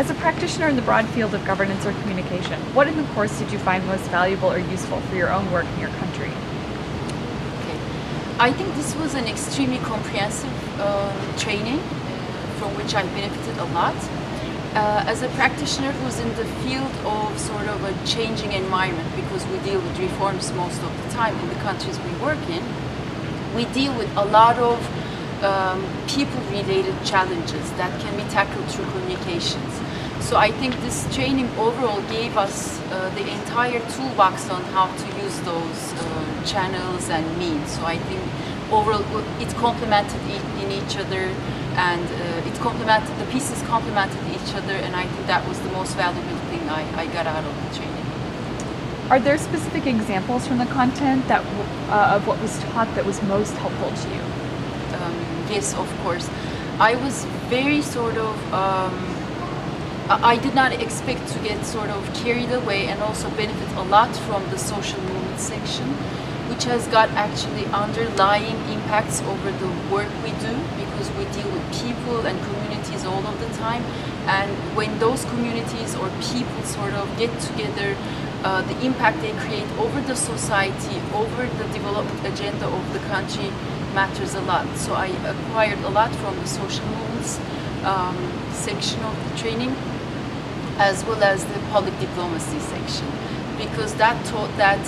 As a practitioner in the broad field of governance or communication, what in the course did you find most valuable or useful for your own work in your country? Okay. I think this was an extremely comprehensive training from which I benefited a lot. As a practitioner who's in the field of sort of a changing environment, because we deal with reforms most of the time in the countries we work in, we deal with a lot of people-related challenges that can be tackled through communications. So I think this training overall gave us the entire toolbox on how to use those channels and means. So I think overall it complemented in each other, and the pieces complemented each other, and I think that was the most valuable thing I got out of the training. Are there specific examples from the content that of what was taught that was most helpful to you? Yes, of course. I was very sort of, I did not expect to get sort of carried away and also benefit a lot from the social movement section, which has got actually underlying impacts over the work we do, because we deal with people and communities all of the time. And when those communities or people sort of get together, the impact they create over the society, over the development agenda of the country matters a lot. So I acquired a lot from the social movements section of the training, as well as the public diplomacy section, because that taught that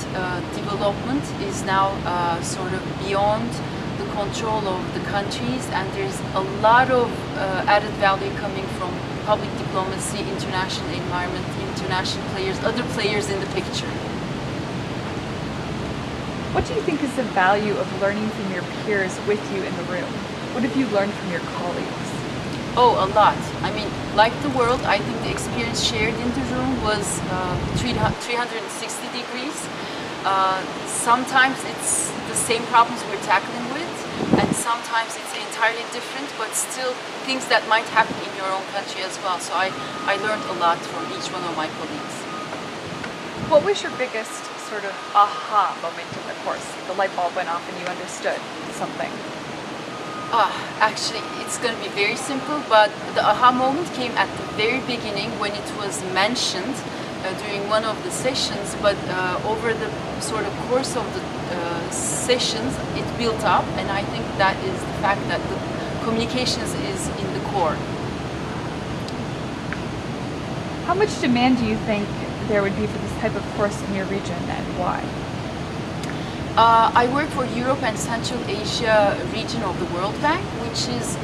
development is now sort of beyond the control of the countries, and there's a lot of added value coming from public diplomacy, international environment, international players, other players in the picture. What do you think is the value of learning from your peers with you in the room? What have you learned from your colleagues? Oh, a lot. I mean, like the world, I think the experience shared in the room was 360 degrees. Sometimes it's the same problems we're tackling with, and sometimes it's entirely different, but still things that might happen in your own country as well. So I learned a lot from each one of my colleagues. What was your biggest sort of aha moment in the course? The light bulb went off and you understood something. Actually, it's going to be very simple, but the aha moment came at the very beginning when it was mentioned during one of the sessions, but over the sort of course of the sessions, it built up, and I think that is the fact that the communications is in the core. How much demand do you think there would be for this type of course in your region, and why? I work for Europe and Central Asia region of the World Bank, which is,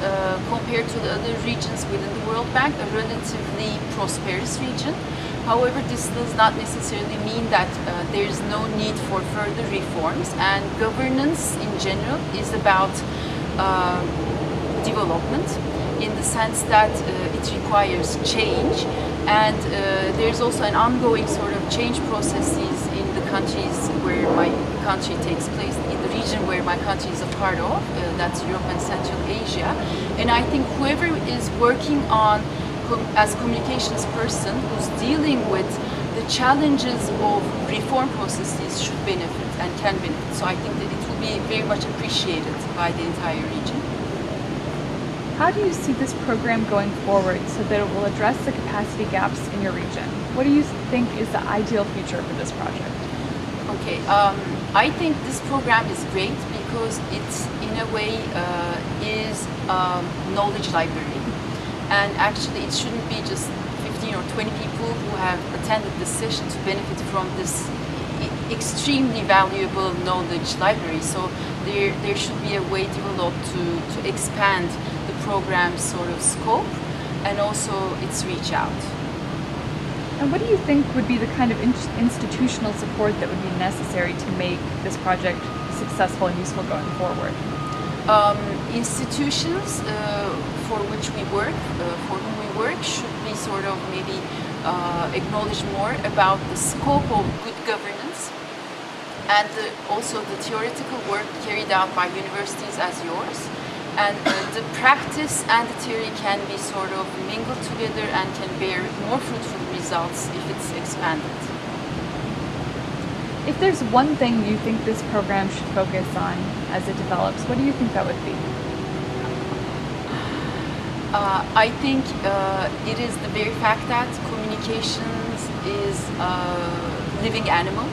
compared to the other regions within the World Bank, a relatively prosperous region. However, this does not necessarily mean that there is no need for further reforms, and governance in general is about development, in the sense that it requires change, and there's also an ongoing sort of change processes in the countries where my country takes place, in the region where my country is a part of, that's Europe and Central Asia. And I think whoever is working on as communications person who's dealing with the challenges of reform processes should benefit and can benefit. So I think that it will be very much appreciated by the entire region. How do you see this program going forward so that it will address the capacity gaps in your region? What do you think is the ideal future for this project? Okay, I think this program is great because it's in a way is a knowledge library, and actually it shouldn't be just 15 or 20 people who have attended this session to benefit from this extremely valuable knowledge library. So there should be a way developed to expand the program's sort of scope and also its reach out. And what do you think would be the kind of institutional support that would be necessary to make this project successful and useful going forward? Institutions for which we work, for whom we work, should be sort of maybe acknowledge more about the scope of good governance, and also the theoretical work carried out by universities as yours. And the practice and the theory can be sort of mingled together and can bear more fruitful results if it's expanded. If there's one thing you think this program should focus on as it develops, what do you think that would be? I think it is the very fact that communications is a living animal,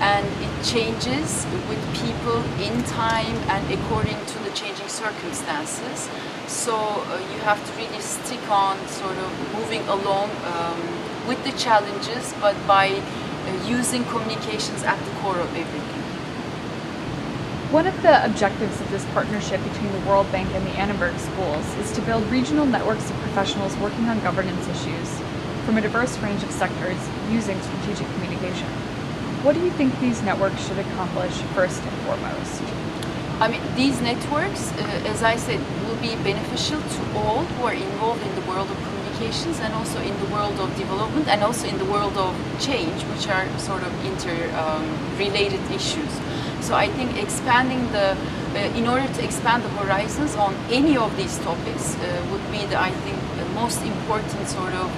and it changes with people in time and according to the changing circumstances. So you have to really stick on sort of moving along with the challenges, but by using communications at the core of everything. One of the objectives of this partnership between the World Bank and the Annenberg schools is to build regional networks of professionals working on governance issues from a diverse range of sectors using strategic communication. What do you think these networks should accomplish first and foremost? I mean, these networks, as I said, will be beneficial to all who are involved in the world of communications and also in the world of development and also in the world of change, which are sort of interrelated issues. So I think in order to expand the horizons on any of these topics would be I think, the most important sort of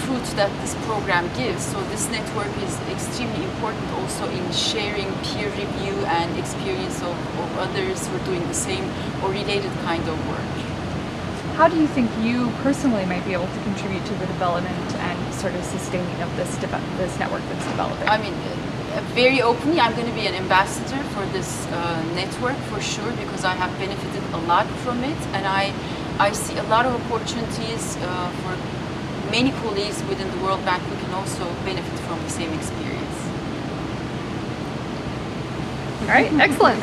fruit that this program gives. So this network is extremely important also in sharing peer review and experience of others who are doing the same or related kind of work. How do you think you personally might be able to contribute to the development and sort of sustaining of this network that's developing? I mean, very openly, I'm going to be an ambassador for this network for sure, because I have benefited a lot from it, and I see a lot of opportunities for many colleagues within the World Bank who can also benefit from the same experience. All right, excellent.